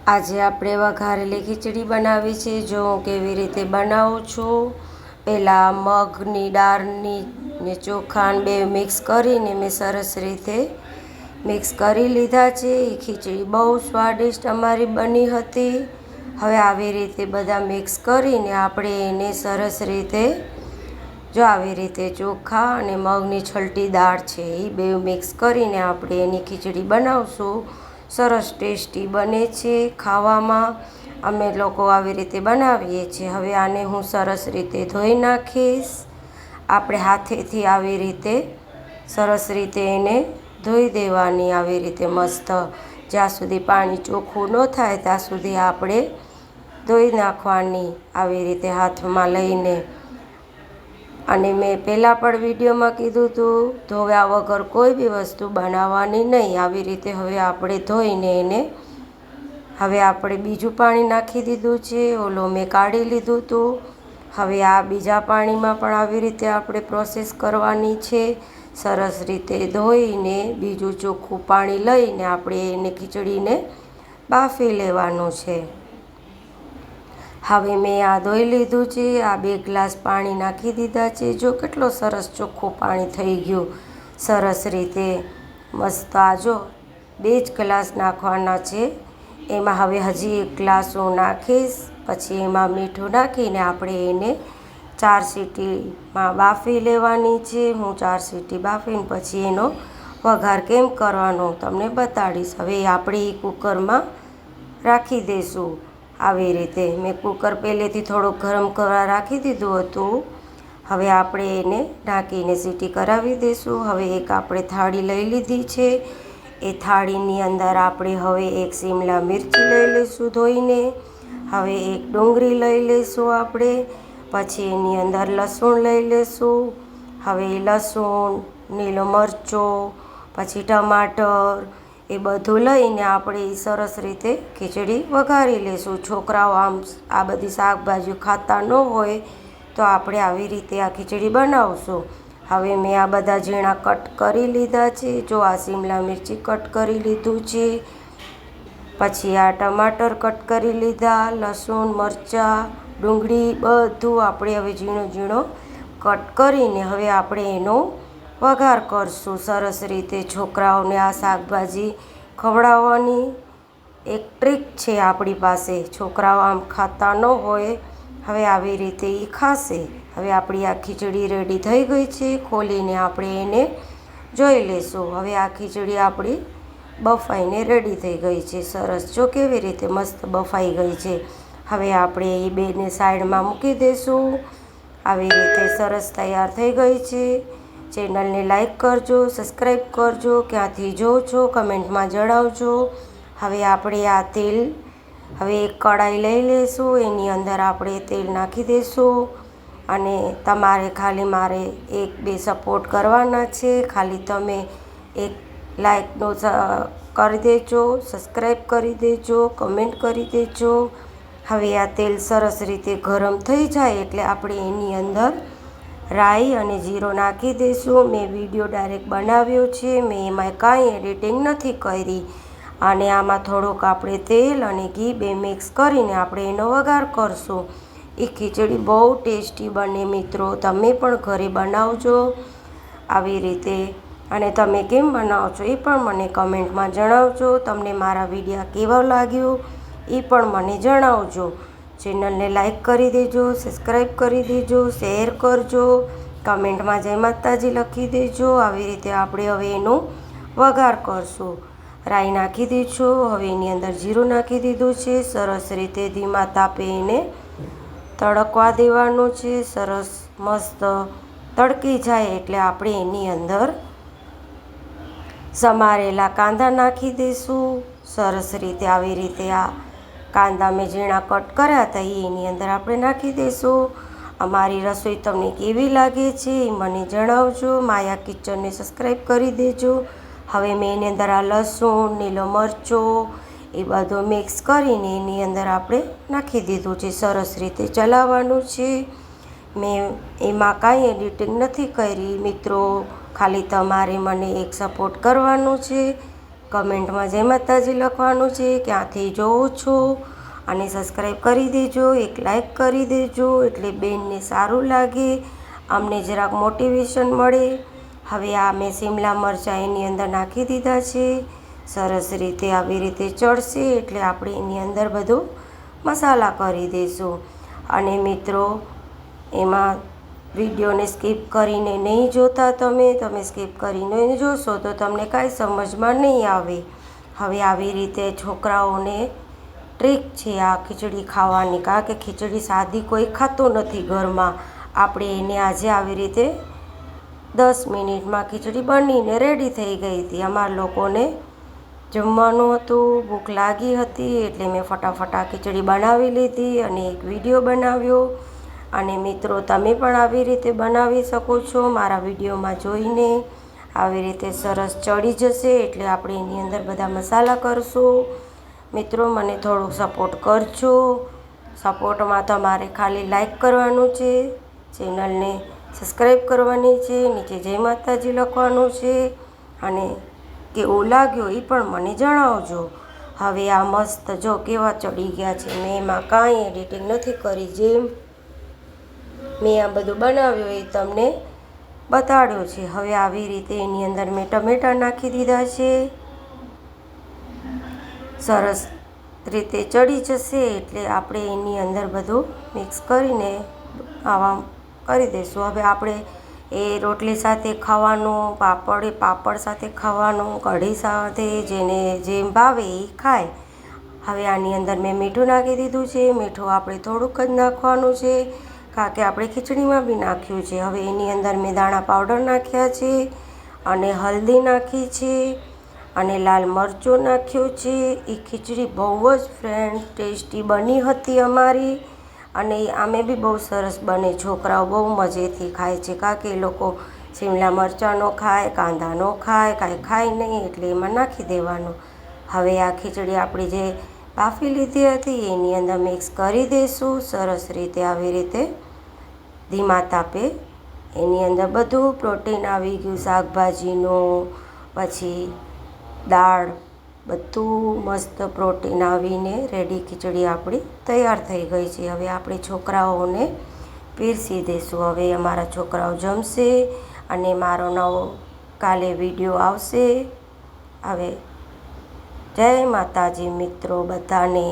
આજે આપણે વઘારેલી ખીચડી બનાવી છે। જો હું કેવી રીતે બનાવું છું। પહેલાં મગની દાળની ને ચોખા બે મિક્સ કરીને મેં સરસ રીતે મિક્સ કરી લીધા છે। એ ખીચડી બહુ સ્વાદિષ્ટ અમારી બની હતી। હવે આવી રીતે બધા મિક્સ કરીને આપણે એને સરસ રીતે જો આવી રીતે ચોખા અને મગની છલટી દાળ છે એ બે મિક્સ કરીને આપણે એની ખીચડી બનાવશું। સરસ ટેસ્ટી બને છે ખાવામાં। અમે લોકો આવી રીતે બનાવીએ છીએ। હવે આને હું સરસ રીતે ધોઈ નાખીશ। આપણે હાથેથી આવી રીતે સરસ રીતે એને ધોઈ દેવાની। આવી રીતે મસ્ત જ્યાં સુધી પાણી ચોખ્ખું ન થાય ત્યાં સુધી આપણે ધોઈ નાખવાની આવી રીતે હાથમાં લઈને। અને મેં પહેલાં પણ વિડીયોમાં કીધું હતું ધોયા વગર કોઈ બી વસ્તુ બનાવવાની નહીં। આવી રીતે હવે આપણે ધોઈને એને હવે આપણે બીજું પાણી નાખી દીધું છે। ઓલો મેં કાઢી લીધું હતું। હવે આ બીજા પાણીમાં પણ આવી રીતે આપણે પ્રોસેસ કરવાની છે। સરસ રીતે ધોઈને બીજું ચોખ્ખું પાણી લઈને આપણે એને ખીચડીને બાફી લેવાનું છે। હવે મેં આ ધોઈ લીધું છે। આ 2 ગ્લાસ પાણી નાખી દીધા છે। જો કેટલો સરસ ચોખ્ખું પાણી થઈ ગયું સરસ રીતે મસ્ત। આ જો 2 જ ગ્લાસ નાખવાના છે। એમાં હવે હજી 1 ગ્લાસ હું નાખીશ। પછી એમાં મીઠું નાખીને આપણે એને 4 સીટીમાં બાફી લેવાની છે। હું 4 સીટી બાફીને પછી એનો વઘાર કેમ કરવાનો તમને બતાડીશ। હવે આપણે એ કુકરમાં રાખી દઈશું। આવી રીતે મેં કુકર પહેલેથી થોડુંક ગરમ કરવા રાખી દીધું હતું। હવે આપણે એને ઢાંકીને સીટી કરાવી દઈશું। હવે એક આપણે થાળી લઈ લીધી છે। એ થાળીની અંદર આપણે હવે 1 શિમલા મિરચી લઈ લઈશું ધોઈને। હવે 1 ડુંગળી લઈ લઈશું આપણે। પછી એની અંદર લસણ લઈ લઈશું। હવે લસણ લીલો મરચો પછી ટમાટર એ બધું લઈને આપણે સરસ રીતે ખીચડી વઘારી લઈશું। છોકરાઓ આમ આ બધી શાકભાજીઓ ખાતા ન હોય તો આપણે આવી રીતે આ ખીચડી બનાવશું। હવે મેં આ બધા ઝીણા કટ કરી લીધા છે। જો આ શિમલા મિરચી કટ કરી લીધું છે। પછી આ ટમાટર કટ કરી લીધા। લસણ મરચાં ડુંગળી બધું આપણે હવે ઝીણો ઝીણો કટ કરીને હવે આપણે એનો વઘાર કરશું। સરસ રીતે છોકરાઓને આ શાકભાજી ખવડાવવાની એક ટ્રીક છે આપણી પાસે। છોકરાઓ આમ ખાતા ન હોય હવે આવી રીતે એ ખાશે। હવે આપણી આ ખીચડી રેડી થઈ ગઈ છે। ખોલીને આપણે એને જોઈ લઈશું। હવે આ ખીચડી આપણી બફાઈને રેડી થઈ ગઈ છે। સરસ જો કેવી રીતે મસ્ત બફાઈ ગઈ છે। હવે આપણે એ બેને સાઈડમાં મૂકી દઈશું। આવી રીતે સરસ તૈયાર થઈ ગઈ છે। ચેનલને લાઈક કરજો, સબસ્ક્રાઈબ કરજો, ક્યાંથી જોવો છો કમેન્ટમાં જણાવજો। હવે આપણે આ તેલ હવે એક કઢાઈ લઈ લઈશું। એની અંદર આપણે તેલ નાખી દઈશું। અને તમારે ખાલી મારે 1-2 સપોર્ટ કરવાના છે। ખાલી તમે એક લાઈકનો કરી દેજો, સબસ્ક્રાઈબ કરી દેજો, કમેન્ટ કરી દેજો। હવે આ તેલ સરસ રીતે ગરમ થઈ જાય એટલે આપણે એની અંદર રાઈ અને જીરો નાખી દઈશું। મેં વિડીયો ડાયરેક્ટ બનાવ્યો છે। મેં એમાં કાંઈ એડિટિંગ નથી કરી। અને આમાં થોડુંક આપણે તેલ અને ઘી બે મિક્સ કરીને આપણે એનો વઘાર કરશું। એ ખીચડી બહુ ટેસ્ટી બને મિત્રો। તમે પણ ઘરે બનાવજો આવી રીતે। અને તમે કેમ બનાવો છો એ પણ મને કમેન્ટમાં જણાવજો। તમને મારા વિડીયો કેવો લાગ્યો એ પણ મને જણાવજો। ચેનલને લાઈક કરી દેજો, સબસ્ક્રાઈબ કરી દેજો, શેર કરજો, કમેન્ટમાં જય માતાજી લખી દેજો। આવી રીતે આપણે હવે એનો વઘાર કરશું। રાઈ નાખી દઈશું। હવે એની અંદર જીરું નાખી દીધું છે। સરસ રીતે ધીમા તાપે એને તડકવા દેવાનું છે। સરસ મસ્ત તડકી જાય એટલે આપણે એની અંદર સમારેલા કાંદા નાખી દઈશું। સરસ રીતે આવી રીતે આ કાંદા મેં ઝીણા કટ કર્યા હતા એની અંદર આપણે નાખી દઈશું। અમારી રસોઈ તમને કેવી લાગે છે એ મને જણાવજો। માયા કિચનને સબસ્ક્રાઈબ કરી દેજો। હવે મેં એની અંદર આ લસણ લીલો મરચો એ બધું મિક્સ કરીને એની અંદર આપણે નાખી દીધું છે। સરસ રીતે ચલાવવાનું છે। મેં એમાં કાંઈ એડિટિંગ નથી કરી મિત્રો। ખાલી તમારે મને એક સપોર્ટ કરવાનો છે। કમેન્ટમાં જય માતાજી લખવાનું છે, ક્યાંથી જોવો છો, અને સબસ્ક્રાઈબ કરી દેજો, એક લાઈક કરી દેજો એટલે બેનને સારું લાગે, અમને જરાક મોટિવેશન મળે. હવે આ મેં શિમલા મરચાં એની અંદર નાખી દીધા છે. સરસ રીતે આવી રીતે ચડશે એટલે આપણે એની અંદર બધું મસાલા કરી દઈશું. અને મિત્રો એમાં વિડીયોને સ્કીપ કરીને નહીં જોતા, તમે સ્કીપ કરીને જોશો તો તમને કાંઈ સમજમાં નહીં આવે. હવે આવી રીતે છોકરાઓને ટ્રીક છે આ ખીચડી ખાવાની, કારણ કે ખીચડી સાદી કોઈ ખાતો નથી ઘરમાં. આપણે એને આજે આવી રીતે 10 મિનિટમાં ખીચડી બનીને રેડી થઈ ગઈ હતી. અમારા લોકોને જમવાનું હતું, ભૂખ લાગી હતી એટલે મેં ફટાફટ આ ખીચડી બનાવી લીધી અને એક વિડીયો બનાવ્યો. અને મિત્રો તમે પણ આવી રીતે બનાવી શકો છો. મારા વિડીયોમાં જોઈને આવી રીતે સરસ ચડી જશે એટલે આપણે એની અંદર બધા મસાલા કરશું. મિત્રો મને થોડુંક સપોર્ટ કરજો. સપોર્ટમાં તમારે ખાલી લાઈક કરવાનું છે, ચેનલને સબસ્ક્રાઈબ કરવાની છે, નીચે જય માતાજી લખવાનું છે, અને કેવું લાગ્યું એ પણ મને જણાવજો. હવે આ મસ્ત જો કેવા ચડી ગયા છે. મેં એમાં કાંઈ એડિટિંગ નથી કરી, જેમ મેં આ બધું બનાવ્યું એ તમને બતાડ્યો છે. હવે આવી રીતે એની અંદર મેં ટમેટાં નાખી દીધા છે. સરસ રીતે ચડી જશે એટલે આપણે એની અંદર બધું મિક્સ કરીને આવા કરી દઈશું. હવે આપણે એ રોટલી સાથે ખાવાનું, પાપડ સાથે ખાવાનું, કઢી સાથે, જેને જેમ ભાવે એ ખાય. હવે આની અંદર મેં મીઠું નાખી દીધું છે. મીઠું આપણે થોડુંક જ નાખવાનું છે, કારણ કે આપણે ખીચડીમાં બી નાખ્યું છે. હવે એની અંદર મેં દાણા પાવડર નાખ્યા છે, અને હલ્દી નાખી છે, અને લાલ મરચું નાખ્યું છે. એ ખીચડી બહુ જ ફ્રેન્ડ ટેસ્ટી બની હતી અમારી, અને આમે બી બહુ સરસ બને. છોકરાઓ બહુ મજેથી ખાય છે, કારણ કે એ લોકો શિમલા મરચાં ન ખાય, કાંદા ન ખાય, કાંઈ ખાય નહીં, એટલે એમાં નાખી દેવાનું. હવે આ ખીચડી આપણી જે બાફી લીધી હતી એની અંદર મિક્સ કરી દઈશું. સરસ રીતે આવી રીતે ધીમા તાપે એની અંદર બધું પ્રોટીન આવી ગયું, શાકભાજીનું, પછી દાળ, બધું મસ્ત પ્રોટીન આવીને રેડી ખીચડી આપણી તૈયાર થઈ ગઈ છે. હવે આપણે છોકરાઓને પીરસી દઈશું. હવે અમારા છોકરાઓ જમશે અને મારો નવો કાલે વિડીયો આવશે. હવે જય માતાજી મિત્રો બધાને.